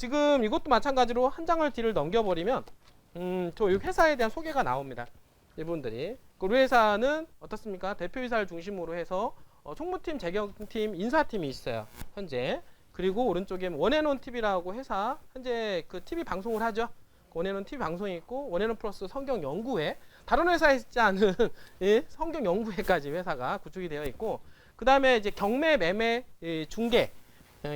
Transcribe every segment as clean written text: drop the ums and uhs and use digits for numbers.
지금 이것도 마찬가지로 한 장을 뒤를 넘겨버리면 저 이 회사에 대한 소개가 나옵니다. 이분들이. 우리 회사는 어떻습니까? 대표이사를 중심으로 해서 총무팀, 재경팀, 인사팀이 있어요. 현재. 그리고 오른쪽에 원앤원 TV라고 회사 현재 그 TV 방송을 하죠. 원앤원 TV 방송이 있고 원앤원 플러스 성경연구회, 다른 회사에 있지 않은 예, 성경연구회까지 회사가 구축이 되어 있고, 그 다음에 이제 경매, 매매, 중개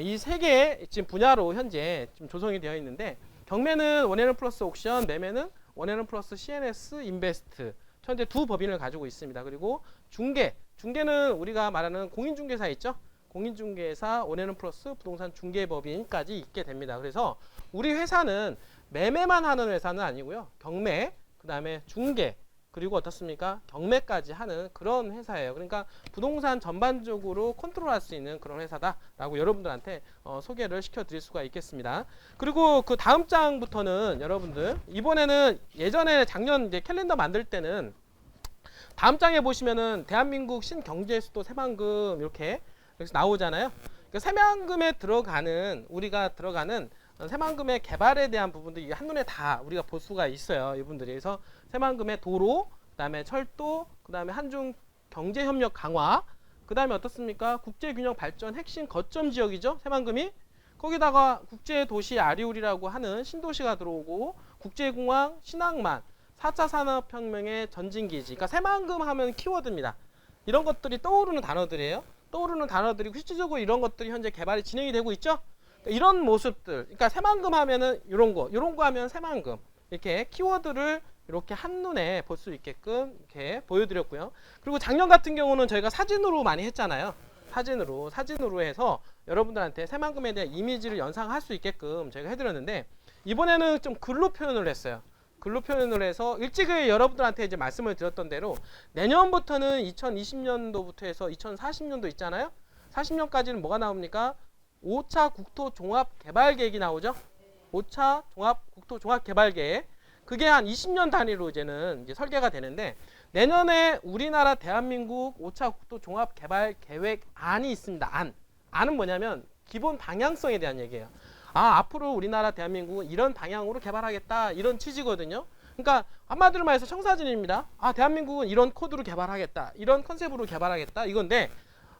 이 세 개의 지금 분야로 현재 지금 조성이 되어 있는데, 경매는 원앤원 플러스 옥션, 매매는 원앤원 플러스 CNS 인베스트, 현재 두 법인을 가지고 있습니다. 그리고 중개는 우리가 말하는 공인중개사 있죠? 공인중개사, 원앤원 플러스 부동산 중개법인까지 있게 됩니다. 그래서 우리 회사는 매매만 하는 회사는 아니고요. 경매, 그 다음에 중개, 그리고 어떻습니까? 경매까지 하는 그런 회사예요. 그러니까 부동산 전반적으로 컨트롤할 수 있는 그런 회사다라고 여러분들한테 소개를 시켜드릴 수가 있겠습니다. 그리고 그 다음 장부터는 여러분들, 이번에는 예전에 작년 이제 캘린더 만들 때는 다음 장에 보시면은 대한민국 신경제수도 새만금 이렇게 여기서 나오잖아요. 그러니까 새만금에 들어가는, 우리가 들어가는 새만금의 개발에 대한 부분들이 한눈에 다 우리가 볼 수가 있어요. 이분들이. 그래서 새만금의 도로, 그 다음에 철도, 그 다음에 한중 경제협력 강화, 그 다음에 어떻습니까? 국제균형 발전 핵심 거점 지역이죠. 새만금이. 거기다가 국제도시 아리울이라고 하는 신도시가 들어오고, 국제공항, 신항만, 4차 산업혁명의 전진기지. 그러니까 새만금 하면 키워드입니다. 이런 것들이 떠오르는 단어들이에요. 떠오르는 단어들이고, 실질적으로 이런 것들이 현재 개발이 진행이 되고 있죠. 그러니까 이런 모습들, 그러니까 새만금 하면은 이런 거 하면 새만금, 이렇게 키워드를 이렇게 한눈에 볼 수 있게끔 이렇게 보여드렸고요. 그리고 작년 같은 경우는 저희가 사진으로 많이 했잖아요. 사진으로 해서 여러분들한테 새만금에 대한 이미지를 연상할 수 있게끔 저희가 해드렸는데, 이번에는 좀 글로 표현을 했어요. 글로 표현을 해서 일찍이 여러분들한테 이제 말씀을 드렸던 대로 내년부터는 2020년도부터 해서 2040년도 있잖아요. 40년까지는 뭐가 나옵니까? 5차 국토 종합 개발 계획이 나오죠. 5차 국토 종합 개발 계획. 그게 한 20년 단위로 이제는 이제 설계가 되는데, 내년에 우리나라 대한민국 5차 국토 종합 개발 계획안이 있습니다. 안은 뭐냐면 기본 방향성에 대한 얘기예요. 앞으로 우리나라 대한민국은 이런 방향으로 개발하겠다, 이런 취지거든요. 그러니까 한마디로 말해서 청사진입니다. 대한민국은 이런 코드로 개발하겠다, 이런 컨셉으로 개발하겠다, 이건데,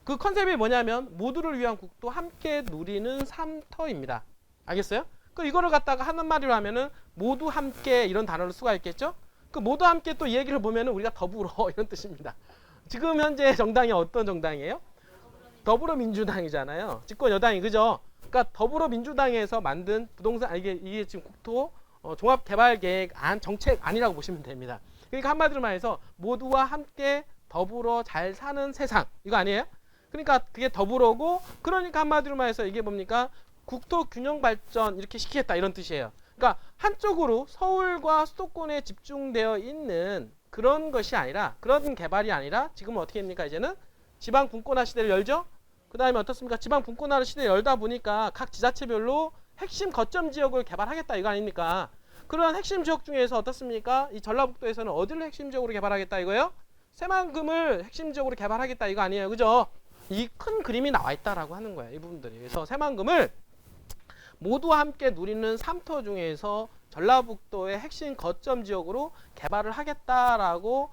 그 컨셉이 뭐냐면 모두를 위한 국토 함께 누리는 3터입니다. 알겠어요? 이거를 갖다가 하는 말로 하면은 모두 함께 이런 단어를 쓰가 있겠죠? 그 모두 함께 또 이 얘기를 보면은 우리가 더불어 이런 뜻입니다. 지금 현재 정당이 어떤 정당이에요? 더불어민주당이잖아요. 집권 여당이, 그죠? 그러니까 더불어민주당에서 만든 부동산, 이게 지금 국토 종합개발계획안 정책안이라고 보시면 됩니다. 그러니까 한마디로 말해서 모두와 함께 더불어 잘 사는 세상, 이거 아니에요? 그러니까 그게 더불어고, 그러니까 한마디로 말해서 이게 뭡니까? 국토 균형 발전 이렇게 시키겠다, 이런 뜻이에요. 그러니까 한쪽으로 서울과 수도권에 집중되어 있는 그런 것이 아니라, 그런 개발이 아니라, 지금은 어떻게 됩니까? 이제는 지방 분권화 시대를 열죠. 그 다음에 어떻습니까? 지방 분권화 시대를 열다 보니까 각 지자체별로 핵심 거점 지역을 개발하겠다, 이거 아닙니까? 그런 핵심 지역 중에서 어떻습니까? 이 전라북도에서는 어디를 핵심 지역으로 개발하겠다, 이거예요? 새만금을 핵심 지역으로 개발하겠다, 이거 아니에요, 그죠? 이 큰 그림이 나와 있다라고 하는 거예요, 이 부분들이. 그래서 새만금을 모두와 함께 누리는 3터 중에서 전라북도의 핵심 거점 지역으로 개발을 하겠다라고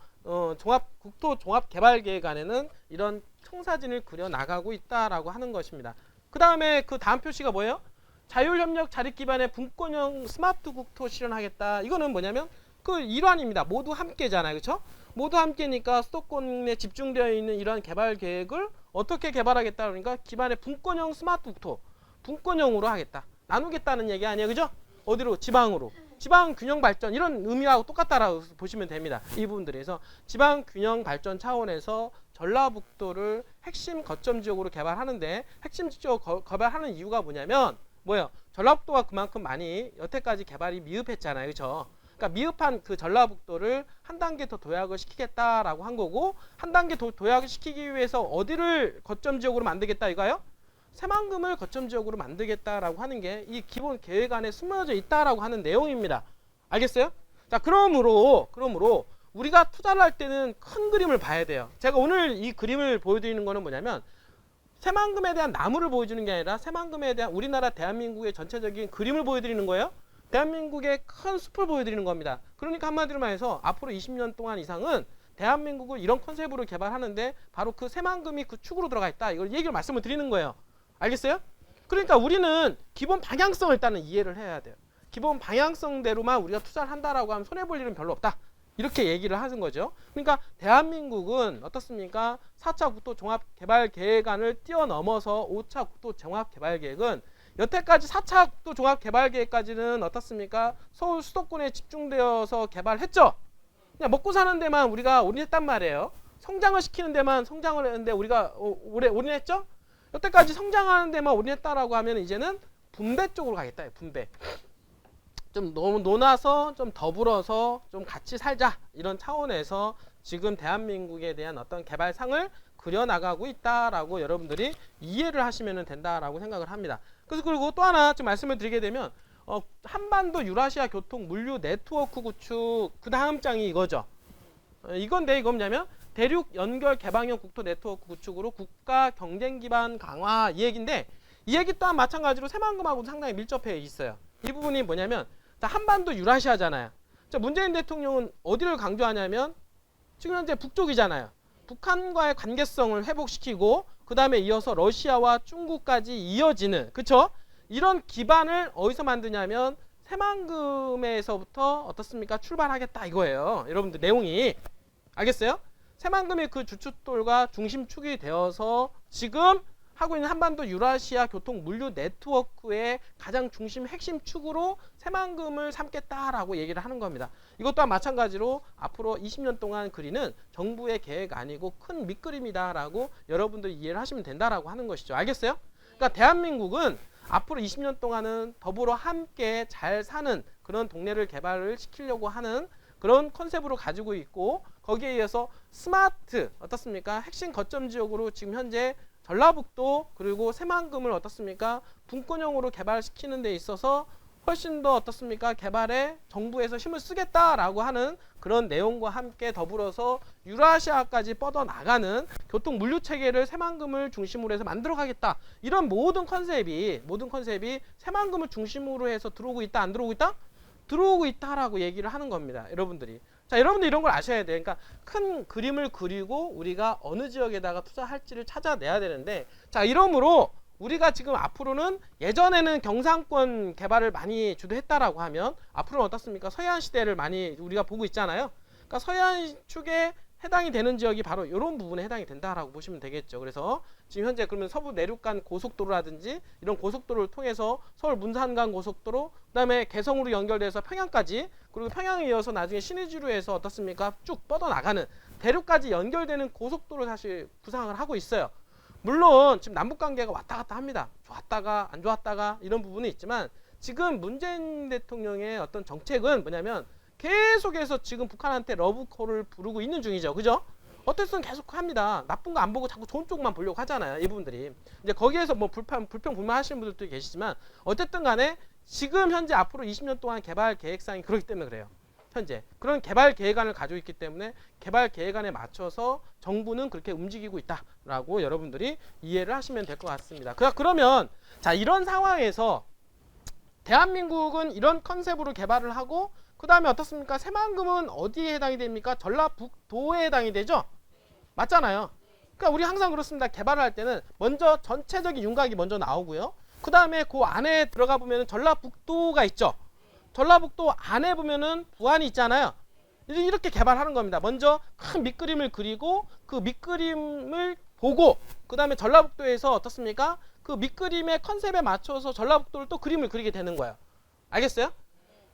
국토 종합개발계획안에는 이런 청사진을 그려 나가고 있다라고 하는 것입니다. 그 다음에 그 다음 표시가 뭐예요? 자율협력 자립 기반의 분권형 스마트 국토 실현하겠다. 이거는 뭐냐면 그 일환입니다. 모두 함께잖아요, 그렇죠? 모두 함께니까 수도권에 집중되어 있는 이러한 개발 계획을 어떻게 개발하겠다, 그러니까 기반의 분권형 스마트 국토, 분권형으로 하겠다. 나누겠다는 얘기 아니에요, 그죠? 어디로? 지방으로. 지방 균형 발전, 이런 의미하고 똑같다라고 보시면 됩니다. 이 부분들에서 지방 균형 발전 차원에서 전라북도를 핵심 거점 지역으로 개발하는데, 핵심 지역 개발하는 이유가 뭐냐면 뭐예요? 전라북도가 그만큼 많이 여태까지 개발이 미흡했잖아요, 그렇죠? 그러니까 미흡한 그 전라북도를 한 단계 더 도약을 시키겠다라고 한 거고, 한 단계 도약을 시키기 위해서 어디를 거점 지역으로 만들겠다, 이거요? 새만금을 거점 지역으로 만들겠다라고 하는 게 이 기본 계획안에 숨어져 있다라고 하는 내용입니다. 알겠어요? 자, 그러므로 우리가 투자를 할 때는 큰 그림을 봐야 돼요. 제가 오늘 이 그림을 보여드리는 거는 뭐냐면, 새만금에 대한 나무를 보여주는 게 아니라 새만금에 대한 우리나라 대한민국의 전체적인 그림을 보여드리는 거예요. 대한민국의 큰 숲을 보여드리는 겁니다. 그러니까 한마디로 말해서 앞으로 20년 동안 이상은 대한민국을 이런 컨셉으로 개발하는데 바로 그 새만금이 그 축으로 들어가 있다. 이걸 얘기를 말씀을 드리는 거예요. 알겠어요? 그러니까 우리는 기본 방향성을 일단은 이해를 해야 돼요. 기본 방향성대로만 우리가 투자를 한다라고 하면 손해볼 일은 별로 없다. 이렇게 얘기를 하는 거죠. 그러니까 대한민국은 어떻습니까? 4차 국토종합개발계획안을 뛰어넘어서 5차 국토종합개발계획은 여태까지 4차 국토종합개발계획까지는 어떻습니까? 서울 수도권에 집중되어서 개발했죠. 그냥 먹고 사는 데만 우리가 올인했단 말이에요. 성장을 시키는 데만 성장을 했는데 우리가 올인했죠. 여태까지 성장하는 데만 올인했다라고 하면 이제는 분배 쪽으로 가겠다. 분배. 좀 너무 논아서 좀 더불어서 좀 같이 살자 이런 차원에서 지금 대한민국에 대한 어떤 개발상을 그려나가고 있다라고 여러분들이 이해를 하시면 된다라고 생각을 합니다. 그래서 그리고 또 하나 좀 말씀을 드리게 되면 한반도 유라시아 교통 물류 네트워크 구축 그 다음 장이 이거죠. 이건데 이건 뭐냐면 대륙 연결 개방형 국토 네트워크 구축으로 국가 경쟁 기반 강화 이 얘기인데 이 얘기 또한 마찬가지로 새만금하고 상당히 밀접해 있어요. 이 부분이 뭐냐면 한반도 유라시아잖아요. 문재인 대통령은 어디를 강조하냐면 지금 현재 북쪽이잖아요. 북한과의 관계성을 회복시키고 그 다음에 이어서 러시아와 중국까지 이어지는 그쵸? 이런 기반을 어디서 만드냐면 새만금에서부터 어떻습니까? 출발하겠다 이거예요. 여러분들 내용이 알겠어요? 새만금이 그 주춧돌과 중심축이 되어서 지금 하고 있는 한반도 유라시아 교통 물류 네트워크의 가장 중심 핵심 축으로 새만금을 삼겠다라고 얘기를 하는 겁니다. 이것 또한 마찬가지로 앞으로 20년 동안 그리는 정부의 계획 아니고 큰 밑그림이다라고 여러분들이 이해를 하시면 된다라고 하는 것이죠. 알겠어요? 그러니까 대한민국은 앞으로 20년 동안은 더불어 함께 잘 사는 그런 동네를 개발을 시키려고 하는 그런 컨셉으로 가지고 있고 거기에 의해서 스마트 어떻습니까? 핵심 거점 지역으로 지금 현재 전라북도 그리고 새만금을 어떻습니까? 분권형으로 개발시키는 데 있어서 훨씬 더 어떻습니까? 개발에 정부에서 힘을 쓰겠다라고 하는 그런 내용과 함께 더불어서 유라시아까지 뻗어나가는 교통 물류 체계를 새만금을 중심으로 해서 만들어가겠다. 이런 모든 컨셉이 새만금을 중심으로 해서 들어오고 있다, 안 들어오고 있다? 들어오고 있다라고 얘기를 하는 겁니다. 여러분들이. 자, 여러분들 이런 걸 아셔야 돼요. 그러니까 큰 그림을 그리고 우리가 어느 지역에다가 투자할지를 찾아내야 되는데 자, 이러므로 우리가 지금 앞으로는 예전에는 경상권 개발을 많이 주도했다라고 하면 앞으로는 어떻습니까? 서해안 시대를 많이 우리가 보고 있잖아요. 그러니까 서해안 축에 해당이 되는 지역이 바로 이런 부분에 해당이 된다라고 보시면 되겠죠. 그래서 지금 현재 그러면 서부 내륙간 고속도로라든지 이런 고속도로를 통해서 서울 문산간 고속도로 그다음에 개성으로 연결돼서 평양까지 그리고 평양에 이어서 나중에 신의주로 해서 어떻습니까? 쭉 뻗어나가는 대륙까지 연결되는 고속도로 사실 구상을 하고 있어요. 물론 지금 남북관계가 왔다 갔다 합니다. 좋았다가 안 좋았다가 이런 부분이 있지만 지금 문재인 대통령의 어떤 정책은 뭐냐면 계속해서 지금 북한한테 러브콜을 부르고 있는 중이죠. 그죠? 어쨌든 계속 합니다. 나쁜 거 안 보고 자꾸 좋은 쪽만 보려고 하잖아요. 이 부분들이. 이제 거기에서 뭐 불평 불만하시는 분들도 계시지만 어쨌든 간에 지금 현재 앞으로 20년 동안 개발 계획상이 그렇기 때문에 그래요. 현재. 그런 개발 계획안을 가지고 있기 때문에 개발 계획안에 맞춰서 정부는 그렇게 움직이고 있다라고 여러분들이 이해를 하시면 될 것 같습니다. 그러면 자, 이런 상황에서 대한민국은 이런 컨셉으로 개발을 하고 그 다음에 어떻습니까? 새만금은 어디에 해당이 됩니까? 전라북도에 해당이 되죠? 맞잖아요. 그러니까 우리 항상 그렇습니다. 개발을 할 때는 먼저 전체적인 윤곽이 먼저 나오고요. 그 다음에 그 안에 들어가 보면 전라북도가 있죠. 전라북도 안에 보면은 부안이 있잖아요. 이렇게 개발하는 겁니다. 먼저 큰 밑그림을 그리고 그 밑그림을 보고 그 다음에 전라북도에서 어떻습니까? 그 밑그림의 컨셉에 맞춰서 전라북도를 또 그림을 그리게 되는 거예요. 알겠어요?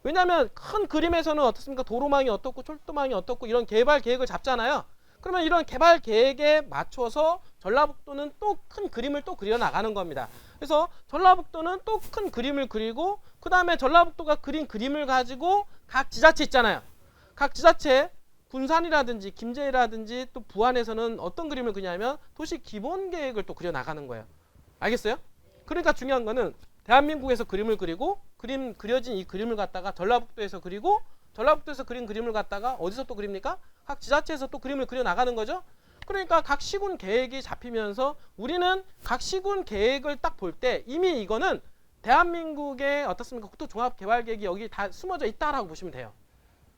왜냐하면 큰 그림에서는 어떻습니까? 도로망이 어떻고 철도망이 어떻고 이런 개발 계획을 잡잖아요. 그러면 이런 개발 계획에 맞춰서 전라북도는 또 큰 그림을 또 그려 나가는 겁니다. 그래서 전라북도는 또 큰 그림을 그리고 그 다음에 전라북도가 그린 그림을 가지고 각 지자체 있잖아요. 각 지자체 군산이라든지 김제라든지 또 부안에서는 어떤 그림을 그리냐면 도시 기본 계획을 또 그려 나가는 거예요. 알겠어요? 그러니까 중요한 거는 대한민국에서 그림을 그리고 그려진 이 그림을 갖다가 전라북도에서 그리고 전라북도에서 그린 그림을 갖다가 어디서 또 그립니까? 각 지자체에서 또 그림을 그려 나가는 거죠. 그러니까 각 시군 계획이 잡히면서 우리는 각 시군 계획을 딱 볼 때 이미 이거는 대한민국의 어떻습니까? 국토종합개발계획이 여기 다 숨어져 있다라고 보시면 돼요.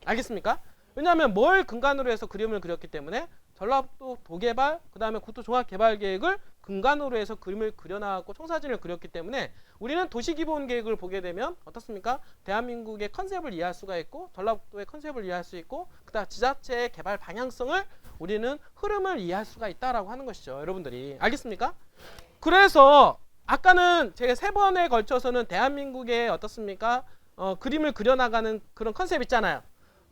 알겠습니까? 왜냐하면 뭘 근간으로 해서 그림을 그렸기 때문에 전라북도 도개발, 그 다음에 국토종합개발계획을 근간으로 해서 그림을 그려나갔고 청사진을 그렸기 때문에 우리는 도시기본계획을 보게 되면 어떻습니까? 대한민국의 컨셉을 이해할 수가 있고 전라북도의 컨셉을 이해할 수 있고 그다음 지자체의 개발 방향성을 우리는 흐름을 이해할 수가 있다라고 하는 것이죠. 여러분들이 알겠습니까? 그래서 아까는 제가 3번에 걸쳐서는 대한민국의 어떻습니까? 그림을 그려나가는 그런 컨셉 있잖아요.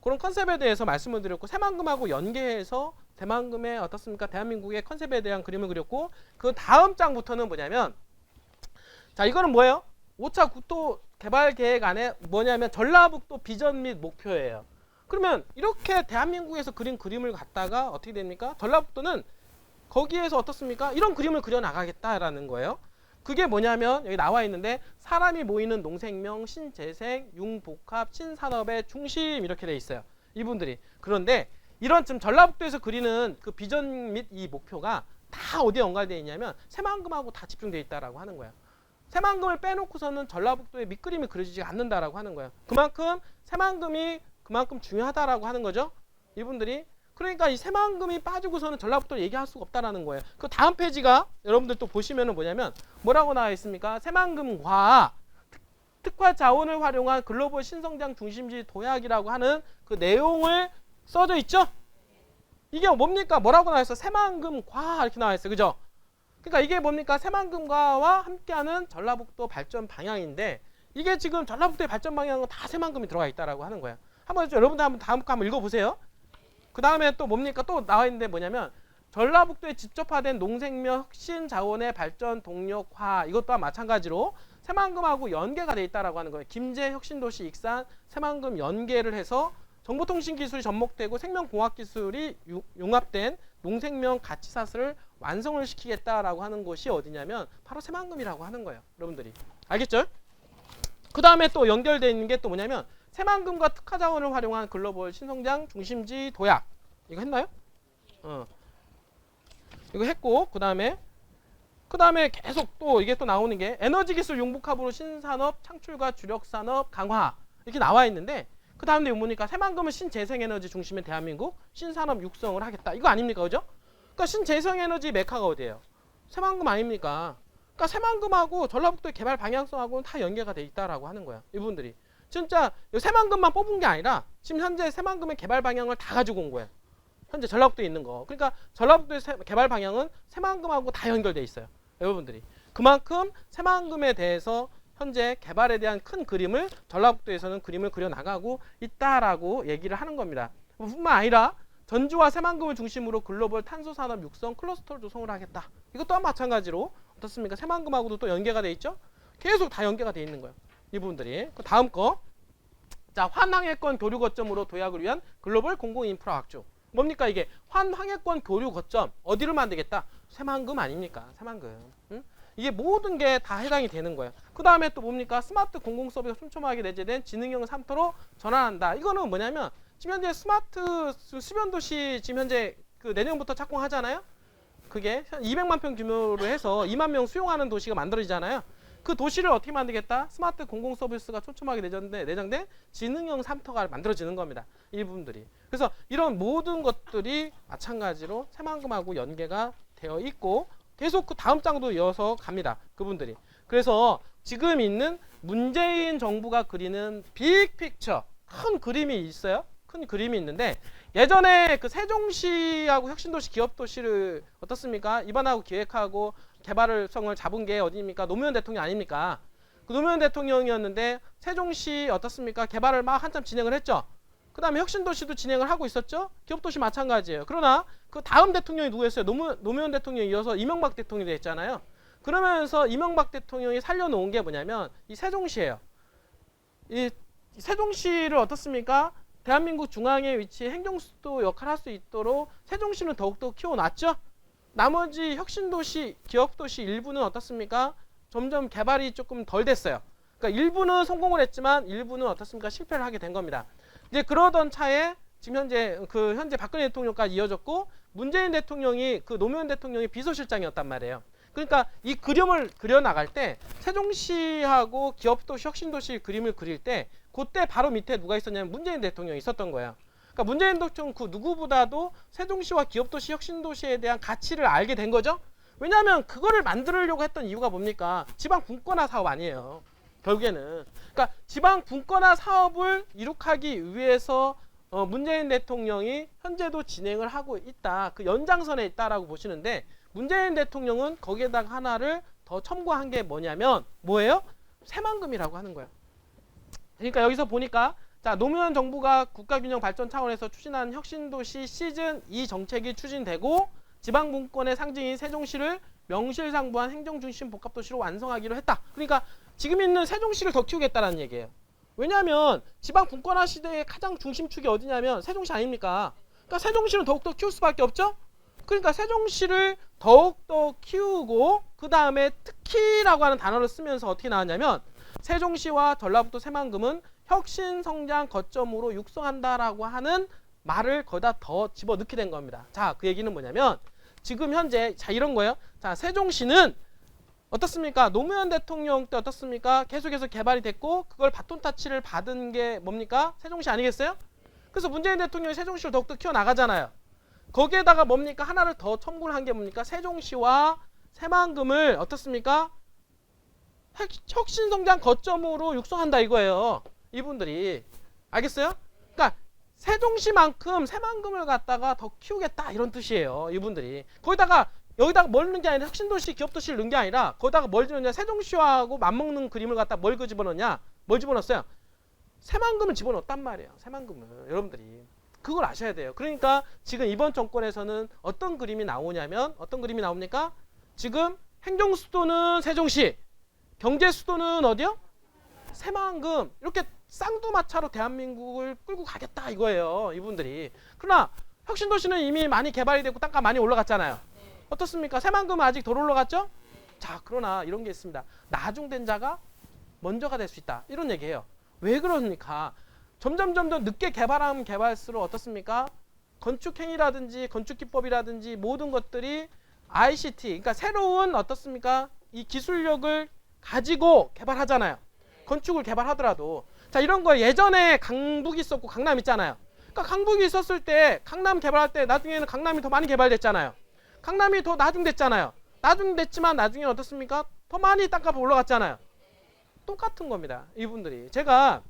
그런 컨셉에 대해서 말씀을 드렸고 새만금하고 연계해서 새만금의 어떻습니까? 대한민국의 컨셉에 대한 그림을 그렸고 그 다음 장부터는 뭐냐면 자 이거는 뭐예요? 5차 국토개발계획 안에 뭐냐면 전라북도 비전 및 목표예요. 그러면 이렇게 대한민국에서 그린 그림을 갖다가 어떻게 됩니까? 전라북도는 거기에서 어떻습니까? 이런 그림을 그려나가겠다라는 거예요. 그게 뭐냐면 여기 나와 있는데 사람이 모이는 농생명, 신재생, 융복합, 신산업의 중심 이렇게 돼 있어요. 이분들이. 그런데 이런 지금 전라북도에서 그리는 그 비전 및 이 목표가 다 어디에 연관되어 있냐면 새만금하고 다 집중되어 있다라고 하는 거예요. 새만금을 빼놓고서는 전라북도의 밑그림이 그려지지 않는다라고 하는 거예요. 그만큼 새만금이 그만큼 중요하다라고 하는 거죠. 이분들이. 그러니까 이 새만금이 빠지고서는 전라북도를 얘기할 수가 없다라는 거예요. 그 다음 페이지가 여러분들 또 보시면은 뭐냐면 뭐라고 나와 있습니까? 새만금과 특화 자원을 활용한 글로벌 신성장 중심지 도약이라고 하는 그 내용을 써져 있죠? 이게 뭡니까? 뭐라고 나와 있어? 새만금과 이렇게 나와 있어요. 그죠? 그러니까 이게 뭡니까? 새만금과와 함께하는 전라북도 발전 방향인데 이게 지금 전라북도의 발전 방향은 다 새만금이 들어가 있다라고 하는 거예요. 여러분들 다음 거 한번 읽어보세요. 그 다음에 또 뭡니까? 또 나와 있는데 뭐냐면 전라북도에 집접화된 농생명 혁신 자원의 발전 동력화 이것 또한 마찬가지로 새만금하고 연계가 돼 있다라고 하는 거예요. 김제 혁신도시 익산 새만금 연계를 해서 정보통신 기술이 접목되고 생명공학 기술이 융합된 농생명 가치사슬을 완성을 시키겠다라고 하는 곳이 어디냐면 바로 새만금이라고 하는 거예요. 여러분들이 알겠죠? 그 다음에 또 연결되어 있는 게 또 뭐냐면 새만금과 특화자원을 활용한 글로벌 신성장 중심지 도약 이거 했나요? 이거 했고 그 다음에 계속 또 이게 또 나오는 게 에너지 기술 융복합으로 신산업 창출과 주력 산업 강화 이렇게 나와 있는데 그 다음 내용 보니까 새만금은 신재생에너지 중심의 대한민국 신산업 육성을 하겠다 이거 아닙니까? 그죠? 그러니까 신재생에너지 메카가 어디예요? 새만금 아닙니까? 그러니까 새만금하고 전라북도의 개발 방향성하고는 다 연계가 돼 있다라고 하는 거야. 이분들이 진짜 새만금만 뽑은 게 아니라 지금 현재 새만금의 개발 방향을 다 가지고 온 거예요. 현재 전라북도에 있는 거. 그러니까 전라북도의 개발 방향은 새만금하고 다 연결돼 있어요. 여러분들이 그만큼 새만금에 대해서 현재 개발에 대한 큰 그림을 전라북도에서는 그림을 그려나가고 있다라고 얘기를 하는 겁니다. 뿐만 아니라 전주와 새만금을 중심으로 글로벌 탄소산업 육성 클러스터를 조성을 하겠다. 이것 또한 마찬가지로 어떻습니까? 새만금하고도 또 연계가 돼 있죠? 계속 다 연계가 돼 있는 거예요. 이 부분들이. 그 다음 거. 자, 환항해권 교류 거점으로 도약을 위한 글로벌 공공인프라 확충. 뭡니까 이게? 환항해권 교류 거점. 어디를 만들겠다? 새만금 아닙니까? 새만금. 응? 이게 모든 게 다 해당이 되는 거예요. 그 다음에 또 뭡니까? 스마트 공공서비스 촘촘하게 내재된 지능형 3터로 전환한다. 이거는 뭐냐면 지금 현재 스마트 수변도시 지금 현재 그 내년부터 착공하잖아요. 그게 200만 평 규모로 해서 2만 명 수용하는 도시가 만들어지잖아요. 그 도시를 어떻게 만들겠다? 스마트 공공서비스가 촘촘하게 내장된 지능형 3터가 만들어지는 겁니다. 이 부분들이. 그래서 이런 모든 것들이 마찬가지로 새만금하고 연계가 되어 있고 계속 그 다음 장도 이어서 갑니다. 그분들이. 그래서 지금 있는 문재인 정부가 그리는 빅픽처 큰 그림이 있어요. 큰 그림이 있는데 예전에 그 세종시하고 혁신도시 기업도시를 어떻습니까? 입안하고 기획하고 개발성을 잡은 게 어디입니까? 노무현 대통령 아닙니까? 그 노무현 대통령이었는데 세종시 어떻습니까? 개발을 막 한참 진행을 했죠. 그 다음에 혁신도시도 진행을 하고 있었죠. 기업도시 마찬가지예요. 그러나 그 다음 대통령이 누구였어요? 노무현 대통령이 이어서 이명박 대통령이 됐잖아요. 그러면서 이명박 대통령이 살려놓은 게 뭐냐면 이 세종시예요. 이 세종시를 어떻습니까? 대한민국 중앙에 위치해 행정수도 역할을 할 수 있도록 세종시는 더욱더 키워놨죠. 나머지 혁신도시, 기업도시 일부는 어떻습니까? 점점 개발이 조금 덜 됐어요. 그러니까 일부는 성공을 했지만 일부는 어떻습니까? 실패를 하게 된 겁니다. 이제 그러던 차에 지금 현재 박근혜 대통령까지 이어졌고 문재인 대통령이 그 노무현 대통령이 비서실장이었단 말이에요. 그러니까 이 그림을 그려 나갈 때 세종시하고 기업도시 혁신도시 그림을 그릴 때 그때 바로 밑에 누가 있었냐면 문재인 대통령이 있었던 거예요. 그러니까 문재인 대통령 그 누구보다도 세종시와 기업도시 혁신도시에 대한 가치를 알게 된 거죠. 왜냐하면 그거를 만들려고 했던 이유가 뭡니까? 지방 분권화 사업 아니에요. 결국에는. 그러니까 지방 분권화 사업을 이룩하기 위해서 문재인 대통령이 현재도 진행을 하고 있다. 그 연장선에 있다라고 보시는데 문재인 대통령은 거기에다가 하나를 더 첨가한 게 뭐냐면 뭐예요? 새만금이라고 하는 거예요. 그러니까 여기서 보니까 자, 노무현 정부가 국가균형 발전 차원에서 추진한 혁신도시 시즌 2 정책이 추진되고 지방분권의 상징인 세종시를 명실상부한 행정중심 복합도시로 완성하기로 했다. 그러니까 지금 있는 세종시를 더 키우겠다는 얘기예요. 왜냐하면 지방분권화 시대의 가장 중심축이 어디냐면 세종시 아닙니까? 그러니까 세종시는 더욱더 키울 수밖에 없죠? 그러니까 세종시를 더욱더 키우고 그 다음에 특히라고 하는 단어를 쓰면서 어떻게 나왔냐면 세종시와 전라북도 새만금은 혁신성장 거점으로 육성한다라고 하는 말을 거기다 더 집어넣게 된 겁니다. 자, 그 얘기는 뭐냐면 지금 현재 자 이런 거예요. 자, 세종시는 어떻습니까? 노무현 대통령 때 어떻습니까? 계속해서 개발이 됐고 그걸 바톤 타치를 받은 게 뭡니까? 세종시 아니겠어요? 그래서 문재인 대통령이 세종시를 더욱더 키워나가잖아요. 거기에다가 뭡니까? 하나를 더 첨부를 한 게 뭡니까? 세종시와 새만금을 어떻습니까? 혁신성장 거점으로 육성한다 이거예요. 이분들이. 알겠어요? 그러니까 세종시만큼 새만금을 갖다가 더 키우겠다 이런 뜻이에요. 이분들이. 여기다가 뭘 넣는 게 아니라 혁신도시, 기업도시를 넣은 게 아니라 거기다가 뭘 집어넣냐? 세종시하고 맞먹는 그림을 갖다 뭘 집어넣냐? 뭘 집어넣었어요? 새만금을 집어넣었단 말이에요. 새만금을. 여러분들이. 그걸 아셔야 돼요. 그러니까 지금 이번 정권에서는 어떤 그림이 나오냐면 어떤 그림이 나옵니까? 지금 행정수도는 세종시, 경제수도는 어디요? 새만금. 이렇게 쌍두마차로 대한민국을 끌고 가겠다 이거예요. 이분들이. 그러나 혁신도시는 이미 많이 개발이 되고 땅값 많이 올라갔잖아요. 어떻습니까? 새만금은 아직 덜 올라갔죠? 자, 그러나 이런 게 있습니다. 나중된 자가 먼저가 될 수 있다. 이런 얘기예요. 왜 그러니까? 점점 늦게 개발하면 개발할수록 어떻습니까? 건축행위라든지 건축기법이라든지 모든 것들이 ICT, 그러니까 새로운 어떻습니까? 이 기술력을 가지고 개발하잖아요. 건축을 개발하더라도. 자, 이런 거 예전에 강북이 있었고 강남 있잖아요. 그러니까 강북이 있었을 때 강남 개발할 때 나중에는 강남이 더 많이 개발됐잖아요. 강남이 더 나중됐잖아요. 나중됐지만 나중에 어떻습니까? 더 많이 땅값이 올라갔잖아요. 똑같은 겁니다. 이분들이. 제가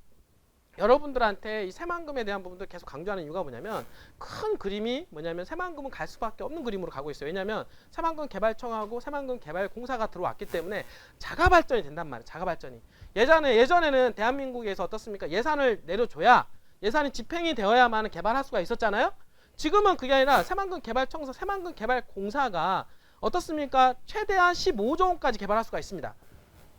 여러분들한테 이 새만금에 대한 부분들 계속 강조하는 이유가 뭐냐면 큰 그림이 뭐냐면 새만금은 갈 수밖에 없는 그림으로 가고 있어요. 왜냐하면 새만금 개발청하고 새만금 개발공사가 들어왔기 때문에 자가 발전이 된단 말이에요. 자가 발전이. 예전에는 대한민국에서 어떻습니까? 예산을 내려줘야 예산이 집행이 되어야만 개발할 수가 있었잖아요. 지금은 그게 아니라 새만금 개발청사, 새만금 개발공사가 어떻습니까? 최대한 15조 원까지 개발할 수가 있습니다.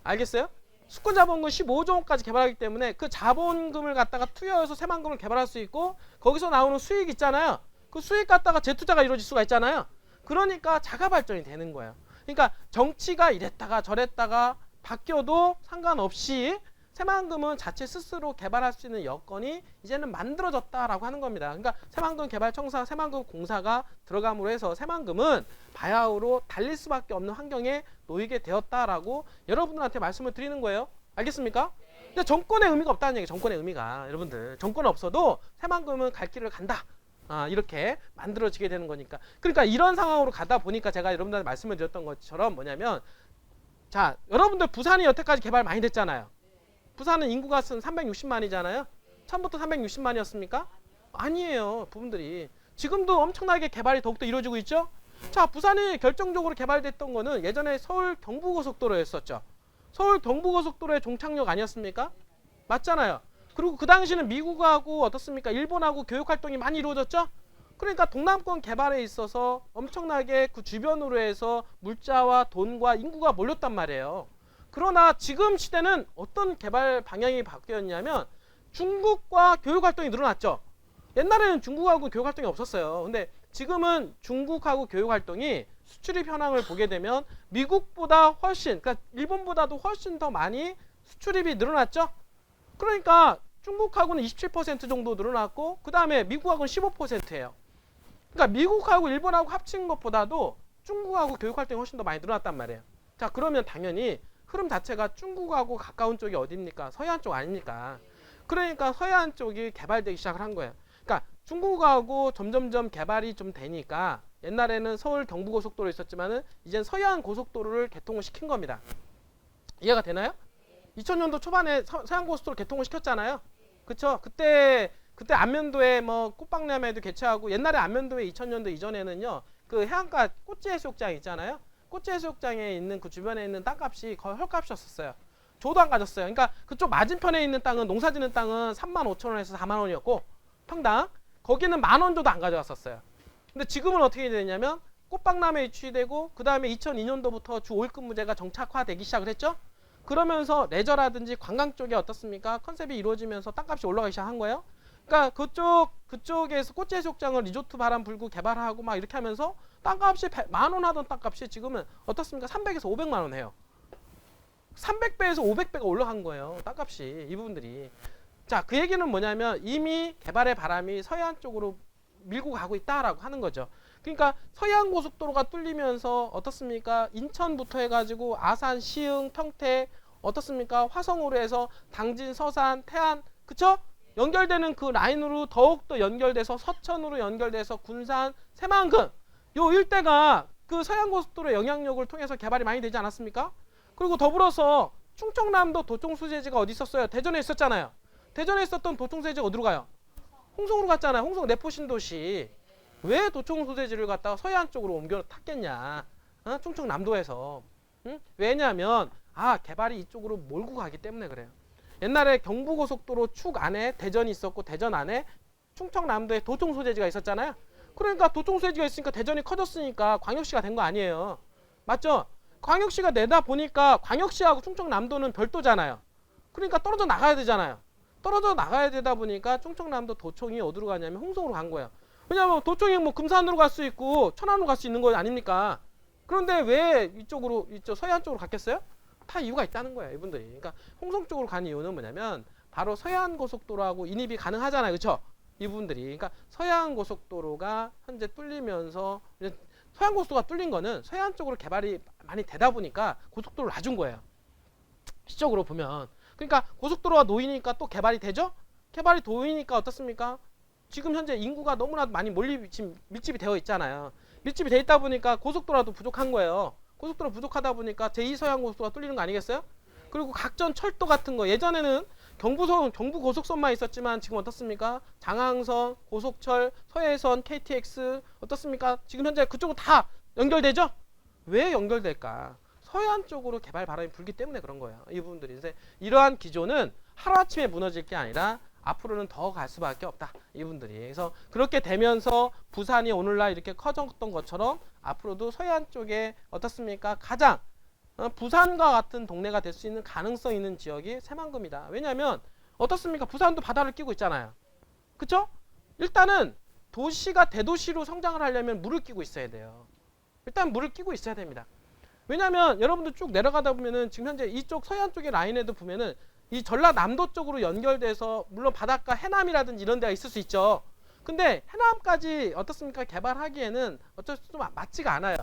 알겠어요? 수권자본금 15조 원까지 개발하기 때문에 그 자본금을 갖다가 투여해서 새만금을 개발할 수 있고 거기서 나오는 수익 있잖아요. 그 수익 갖다가 재투자가 이루어질 수가 있잖아요. 그러니까 자가 발전이 되는 거예요. 그러니까 정치가 이랬다가 저랬다가 바뀌어도 상관없이 새만금은 자체 스스로 개발할 수 있는 여건이 이제는 만들어졌다라고 하는 겁니다. 그러니까 새만금 개발청사, 새만금 공사가 들어감으로 해서 새만금은 바야흐로 달릴 수밖에 없는 환경에 놓이게 되었다라고 여러분들한테 말씀을 드리는 거예요. 알겠습니까? 근데 정권의 의미가 없다는 얘기예요. 정권의 의미가. 여러분들 정권 없어도 새만금은 갈 길을 간다. 이렇게 만들어지게 되는 거니까. 그러니까 이런 상황으로 가다 보니까 제가 여러분들한테 말씀을 드렸던 것처럼 뭐냐면 자, 여러분들 부산이 여태까지 개발 많이 됐잖아요. 부산은 인구가 360만이잖아요. 처음부터 360만이었습니까? 아니에요. 부분들이. 지금도 엄청나게 개발이 더욱더 이루어지고 있죠. 자, 부산이 결정적으로 개발됐던 거는 예전에 서울 경부고속도로였었죠. 서울 경부고속도로의 종착역 아니었습니까? 맞잖아요. 그리고 그 당시는 미국하고 어떻습니까? 일본하고 교육활동이 많이 이루어졌죠. 그러니까 동남권 개발에 있어서 엄청나게 그 주변으로 해서 물자와 돈과 인구가 몰렸단 말이에요. 그러나 지금 시대는 어떤 개발 방향이 바뀌었냐면 중국과 교육활동이 늘어났죠. 옛날에는 중국하고 교육활동이 없었어요. 근데 지금은 중국하고 교육활동이 수출입 현황을 보게 되면 미국보다 훨씬, 그러니까 일본보다도 훨씬 더 많이 수출입이 늘어났죠. 그러니까 중국하고는 27% 정도 늘어났고 그 다음에 미국하고는 15%예요. 그러니까 미국하고 일본하고 합친 것보다도 중국하고 교육 활동이 훨씬 더 많이 늘어났단 말이에요. 자, 그러면 당연히 흐름 자체가 중국하고 가까운 쪽이 어디입니까? 서해안 쪽 아닙니까? 그러니까 서해안 쪽이 개발되기 시작을 한 거예요. 그러니까 중국하고 점점점 개발이 좀 되니까 옛날에는 서울 경부고속도로 있었지만은 이젠 서해안 고속도로를 개통을 시킨 겁니다. 이해가 되나요? 2000년도 초반에 서해안 고속도로 개통을 시켰잖아요. 그쵸? 그때 안면도에 뭐 꽃박람회도 개최하고 옛날에 안면도에 2000년도 이전에는요. 그 해안가 꽃지해수욕장 있잖아요. 꽃지해수욕장에 있는 그 주변에 있는 땅값이 거의 헐값이었어요. 저도 안 가졌어요. 그러니까 그쪽 맞은편에 있는 땅은 농사짓는 땅은 35,000원에서 4만원이었고 평당 거기는 만원 줘도 안 가져갔었어요. 근데 지금은 어떻게 되냐면 꽃박람회 유치되고 그 다음에 2002년도부터 주 5일 근무제가 정착화되기 시작을 했죠. 그러면서 레저라든지 관광 쪽에 어떻습니까? 컨셉이 이루어지면서 땅값이 올라가기 시작한 거예요. 그러니까 그쪽에서 꽃제수욕장을 리조트 바람 불고 개발하고 막 이렇게 하면서 땅값이 10,000원 하던 땅값이 지금은 어떻습니까? 300에서 500만 원 해요. 300배에서 500배가 올라간 거예요. 땅값이 이 부분들이. 자, 그 얘기는 뭐냐면 이미 개발의 바람이 서해안 쪽으로 밀고 가고 있다라고 하는 거죠. 그러니까 서해안 고속도로가 뚫리면서 어떻습니까? 인천부터 해가지고 아산, 시흥, 평택 어떻습니까? 화성으로 해서 당진, 서산, 태안 그쵸? 연결되는 그 라인으로 더욱더 연결돼서 서천으로 연결돼서 군산, 새만금 요 일대가 그 서해안 고속도로 영향력을 통해서 개발이 많이 되지 않았습니까? 그리고 더불어서 충청남도 도청수제지가 어디 있었어요? 대전에 있었잖아요. 대전에 있었던 도청수제지가 어디로 가요? 홍성으로 갔잖아요. 홍성 내포신도시. 왜 도청수제지를 갖다가 서해안 쪽으로 옮겨 탔겠냐? 충청남도에서. 응? 왜냐하면 개발이 이쪽으로 몰고 가기 때문에 그래요. 옛날에 경부고속도로 축 안에 대전이 있었고 대전 안에 충청남도에 도청소재지가 있었잖아요. 그러니까 도청소재지가 있으니까 대전이 커졌으니까 광역시가 된 거 아니에요. 맞죠? 광역시가 내다 보니까 광역시하고 충청남도는 별도잖아요. 그러니까 떨어져 나가야 되잖아요. 떨어져 나가야 되다 보니까 충청남도 도청이 어디로 가냐면 홍성으로 간 거예요. 왜냐하면 도청이 뭐 금산으로 갈 수 있고 천안으로 갈 수 있는 거 아닙니까? 그런데 왜 이쪽 서해안 쪽으로 갔겠어요? 다 이유가 있다는 거예요, 이분들이. 그러니까 홍성 쪽으로 간 이유는 뭐냐면 바로 서해안 고속도로하고 인입이 가능하잖아요, 그렇죠? 이분들이. 그러니까 서해안 고속도로가 현재 뚫리면서 서해안 고속도로가 뚫린 거는 서해안 쪽으로 개발이 많이 되다 보니까 고속도로를 놔준 거예요. 시적으로 보면. 그러니까 고속도로가 놓이니까 또 개발이 되죠? 개발이 놓이니까 어떻습니까? 지금 현재 인구가 너무나도 많이 밀집이 되어 있잖아요. 밀집이 되어 있다 보니까 고속도로도 부족한 거예요. 고속도로 부족하다 보니까 제2서해안 고속도로가 뚫리는 거 아니겠어요? 그리고 각전 철도 같은 거 예전에는 경부 고속선만 있었지만 지금 어떻습니까? 장항선, 고속철, 서해선, KTX 어떻습니까? 지금 현재 그쪽으로 다 연결되죠? 왜 연결될까? 서해안 쪽으로 개발 바람이 불기 때문에 그런 거예요. 이 부분들이. 이러한 기조는 하루아침에 무너질 게 아니라 앞으로는 더 갈 수밖에 없다. 이분들이. 그래서 그렇게 되면서 부산이 오늘날 이렇게 커졌던 것처럼 앞으로도 서해안 쪽에 어떻습니까? 가장 부산과 같은 동네가 될 수 있는 가능성 있는 지역이 새만금이다. 왜냐하면 어떻습니까? 부산도 바다를 끼고 있잖아요. 그쵸? 일단은 도시가 대도시로 성장을 하려면 물을 끼고 있어야 돼요. 일단 물을 끼고 있어야 됩니다. 왜냐하면 여러분들 쭉 내려가다 보면은 지금 현재 이쪽 서해안 쪽의 라인에도 보면은 이 전라남도 쪽으로 연결돼서 물론 바닷가 해남이라든지 이런 데가 있을 수 있죠. 근데 해남까지 어떻습니까? 개발하기에는 어쩔 수 좀 맞지가 않아요.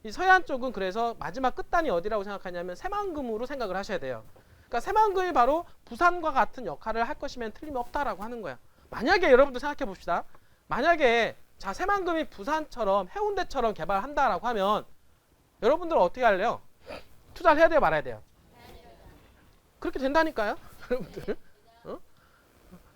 이 서해안 쪽은 그래서 마지막 끝단이 어디라고 생각하냐면 새만금으로 생각을 하셔야 돼요. 그러니까 새만금이 바로 부산과 같은 역할을 할 것이면 틀림없다라고 하는 거야. 만약에 여러분들 생각해 봅시다. 만약에 자 새만금이 부산처럼 해운대처럼 개발한다라고 하면 여러분들은 어떻게 할래요? 투자를 해야 돼요, 말아야 돼요? 그렇게 된다니까요, 여러분들.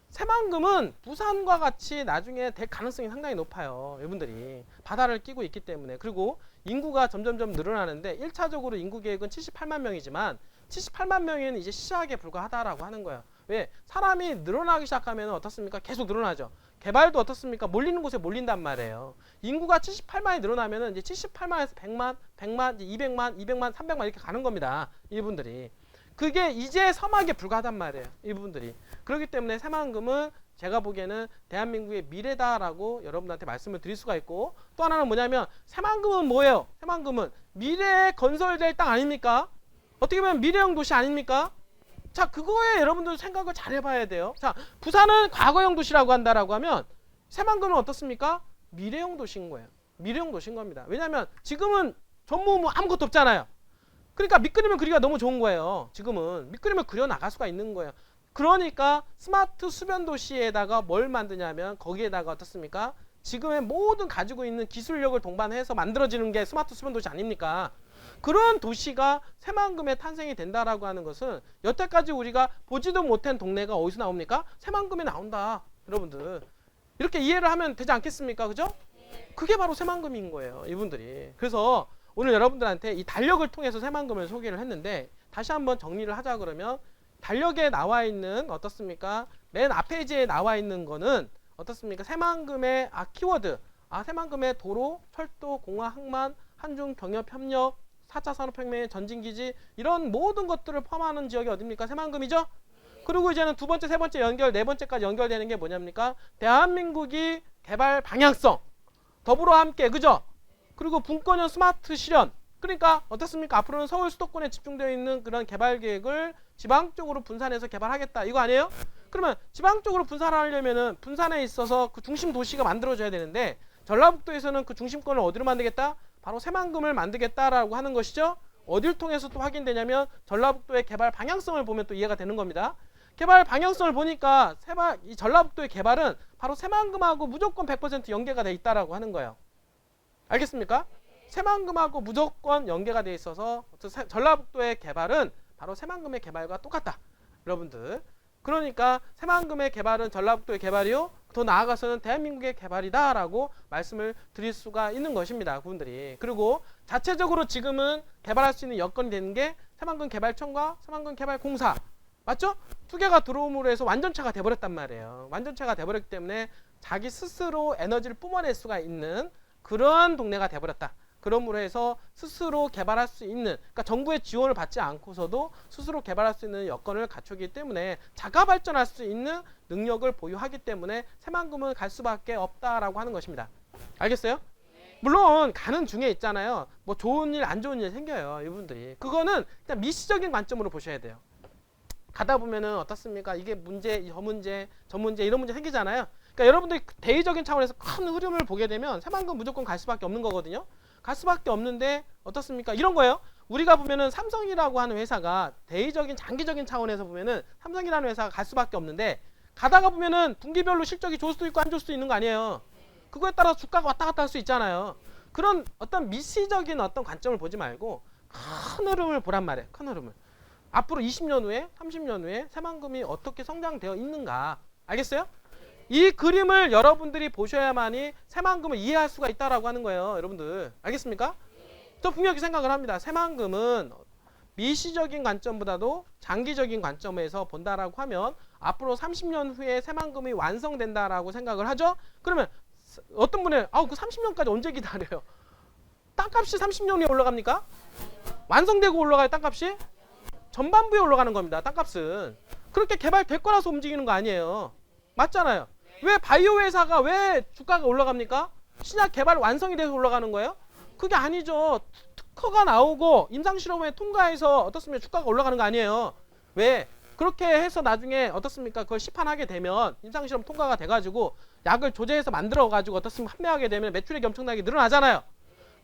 새만금은 부산과 같이 나중에 될 가능성이 상당히 높아요. 여러분들이 바다를 끼고 있기 때문에. 그리고 인구가 점점점 늘어나는데 1차적으로 인구 계획은 78만 명이지만 78만 명에는 이제 시작에 불과하다라고 하는 거예요. 왜? 사람이 늘어나기 시작하면 어떻습니까? 계속 늘어나죠. 개발도 어떻습니까? 몰리는 곳에 몰린단 말이에요. 인구가 78만이 늘어나면은 이제 78만에서 100만, 100만, 200만, 200만, 300만 이렇게 가는 겁니다. 이분들이. 그게 이제 서막에 불과하단 말이에요. 이분들이. 그렇기 때문에 새만금은 제가 보기에는 대한민국의 미래다라고 여러분들한테 말씀을 드릴 수가 있고, 또 하나는 뭐냐면 새만금은 뭐예요? 새만금은 미래에 건설될 땅 아닙니까? 어떻게 보면 미래형 도시 아닙니까? 자, 그거에 여러분들 생각을 잘 해봐야 돼요. 자, 부산은 과거형 도시라고 한다라고 하면 새만금은 어떻습니까? 미래형 도시인 거예요. 미래형 도시인 겁니다. 왜냐하면 지금은 전무 아무것도 없잖아요. 그러니까 밑그림을 그리기가 너무 좋은 거예요. 지금은 밑그림을 그려 나갈 수가 있는 거예요. 그러니까 스마트 수변 도시에다가 뭘 만드냐면 거기에다가 어떻습니까? 지금의 모든 가지고 있는 기술력을 동반해서 만들어지는 게 스마트 수변 도시 아닙니까? 그런 도시가 새만금에 탄생이 된다라고 하는 것은 여태까지 우리가 보지도 못한 동네가 어디서 나옵니까? 새만금에 나온다. 여러분들 이렇게 이해를 하면 되지 않겠습니까? 그죠? 그게 바로 새만금인 거예요. 이분들이. 그래서 오늘 여러분들한테 이 달력을 통해서 새만금을 소개를 했는데 다시 한번 정리를 하자 그러면 달력에 나와 있는 어떻습니까? 맨 앞 페이지에 나와 있는 거는 어떻습니까? 새만금의 키워드. 새만금의 도로, 철도, 공화, 항만, 한중 경협 협력, 4차 산업혁명의 전진기지 이런 모든 것들을 포함하는 지역이 어딥니까? 새만금이죠? 그리고 이제는 두 번째, 세 번째 연결, 네 번째까지 연결되는 게 뭐냐입니까? 대한민국이 개발 방향성, 더불어 함께, 그죠? 그리고 분권형 스마트 실현. 그러니까 어떻습니까? 앞으로는 서울 수도권에 집중되어 있는 그런 개발 계획을 지방 쪽으로 분산해서 개발하겠다. 이거 아니에요? 그러면 지방 쪽으로 분산하려면은 분산에 있어서 그 중심 도시가 만들어져야 되는데 전라북도에서는 그 중심권을 어디로 만들겠다? 바로 새만금을 만들겠다라고 하는 것이죠. 어딜 통해서 또 확인되냐면 전라북도의 개발 방향성을 보면 또 이해가 되는 겁니다. 개발 방향성을 보니까 이 전라북도의 개발은 바로 새만금하고 무조건 100% 연계가 돼 있다라고 하는 거예요. 알겠습니까? 새만금하고 무조건 연계가 돼 있어서 전라북도의 개발은 바로 새만금의 개발과 똑같다. 여러분들. 그러니까 새만금의 개발은 전라북도의 개발이요. 더 나아가서는 대한민국의 개발이다라고 말씀을 드릴 수가 있는 것입니다. 그분들이. 그리고 자체적으로 지금은 개발할 수 있는 여건이 되는 게 새만금 개발청과 새만금 개발공사. 맞죠? 두 개가 들어옴으로 해서 완전체가 돼버렸단 말이에요. 완전체가 돼버렸기 때문에 자기 스스로 에너지를 뿜어낼 수가 있는 그런 동네가 돼버렸다. 그러므로 해서 스스로 개발할 수 있는, 그러니까 정부의 지원을 받지 않고서도 스스로 개발할 수 있는 여건을 갖추기 때문에 자가 발전할 수 있는 능력을 보유하기 때문에 새만금은 갈 수밖에 없다라고 하는 것입니다. 알겠어요? 물론 가는 중에 있잖아요. 뭐 좋은 일, 안 좋은 일 생겨요. 이분들이. 그거는 그냥 미시적인 관점으로 보셔야 돼요. 가다 보면은 어떻습니까? 이게 문제, 저 문제 이런 문제 생기잖아요. 그러니까 여러분들이 대의적인 차원에서 큰 흐름을 보게 되면 새만금 무조건 갈 수밖에 없는 거거든요. 갈 수밖에 없는데 어떻습니까? 이런 거예요. 우리가 보면은 삼성이라고 하는 회사가 대의적인 장기적인 차원에서 보면은 삼성이라는 회사가 갈 수밖에 없는데 가다가 보면은 분기별로 실적이 좋을 수도 있고 안 좋을 수도 있는 거 아니에요. 그거에 따라서 주가가 왔다 갔다 할 수 있잖아요. 그런 어떤 미시적인 어떤 관점을 보지 말고 큰 흐름을 보란 말이에요. 큰 흐름을. 앞으로 20년 후에 30년 후에 새만금이 어떻게 성장되어 있는가. 알겠어요? 이 그림을 여러분들이 보셔야만이 새만금을 이해할 수가 있다라고 하는 거예요. 여러분들 알겠습니까? 저 분명히 생각을 합니다. 새만금은 미시적인 관점보다도 장기적인 관점에서 본다라고 하면 앞으로 30년 후에 새만금이 완성된다라고 생각을 하죠. 그러면 어떤 분은 그 30년까지 언제 기다려요? 땅값이 30년 후에 올라갑니까? 완성되고 올라가요. 땅값이? 전반부에 올라가는 겁니다. 땅값은. 그렇게 개발될 거라서 움직이는 거 아니에요. 맞잖아요. 왜 바이오 회사가 왜 주가가 올라갑니까? 신약 개발 완성이 돼서 올라가는 거예요? 그게 아니죠. 특허가 나오고 임상실험에 통과해서 어떻습니까? 주가가 올라가는 거 아니에요. 왜? 그렇게 해서 나중에 어떻습니까? 그걸 시판하게 되면 임상실험 통과가 돼가지고 약을 조제해서 만들어가지고 어떻습니까? 판매하게 되면 매출액이 엄청나게 늘어나잖아요.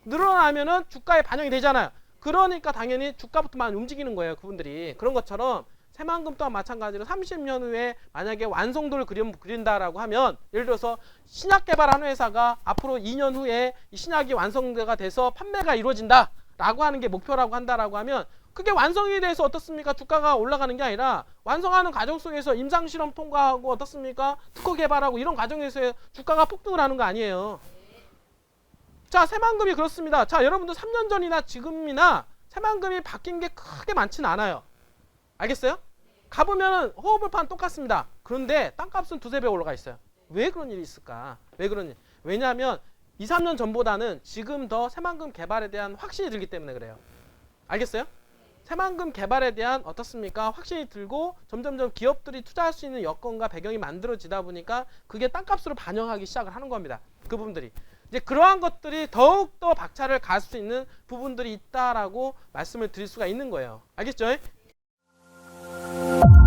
늘어나면은 주가에 반영이 되잖아요. 그러니까 당연히 주가부터 많이 움직이는 거예요. 그분들이. 그런 것처럼 새만금 또한 마찬가지로 30년 후에 만약에 완성도를 그린다라고 하면 예를 들어서 신약 개발하는 회사가 앞으로 2년 후에 이 신약이 완성가 돼서 판매가 이루어진다라고 하는 게 목표라고 한다라고 하면 그게 완성이 돼서 어떻습니까? 주가가 올라가는 게 아니라 완성하는 과정 속에서 임상실험 통과하고 어떻습니까? 특허 개발하고 이런 과정에서 주가가 폭등을 하는 거 아니에요. 자, 새만금이 그렇습니다. 자, 여러분들 3년 전이나 지금이나 새만금이 바뀐 게 크게 많지는 않아요. 알겠어요? 가보면 호흡을판 똑같습니다. 그런데 땅값은 두세 배 올라가 있어요. 왜 그런 일이 있을까? 왜 그런 일? 왜냐하면 2, 3년 전보다는 지금 더 새만금 개발에 대한 확신이 들기 때문에 그래요. 알겠어요? 새만금 개발에 대한 어떻습니까? 확신이 들고 점점점 기업들이 투자할 수 있는 여건과 배경이 만들어지다 보니까 그게 땅값으로 반영하기 시작을 하는 겁니다. 그 부분들이. 이제 그러한 것들이 더욱더 박차를 갈 수 있는 부분들이 있다라고 말씀을 드릴 수가 있는 거예요. 알겠죠? 감사합니다.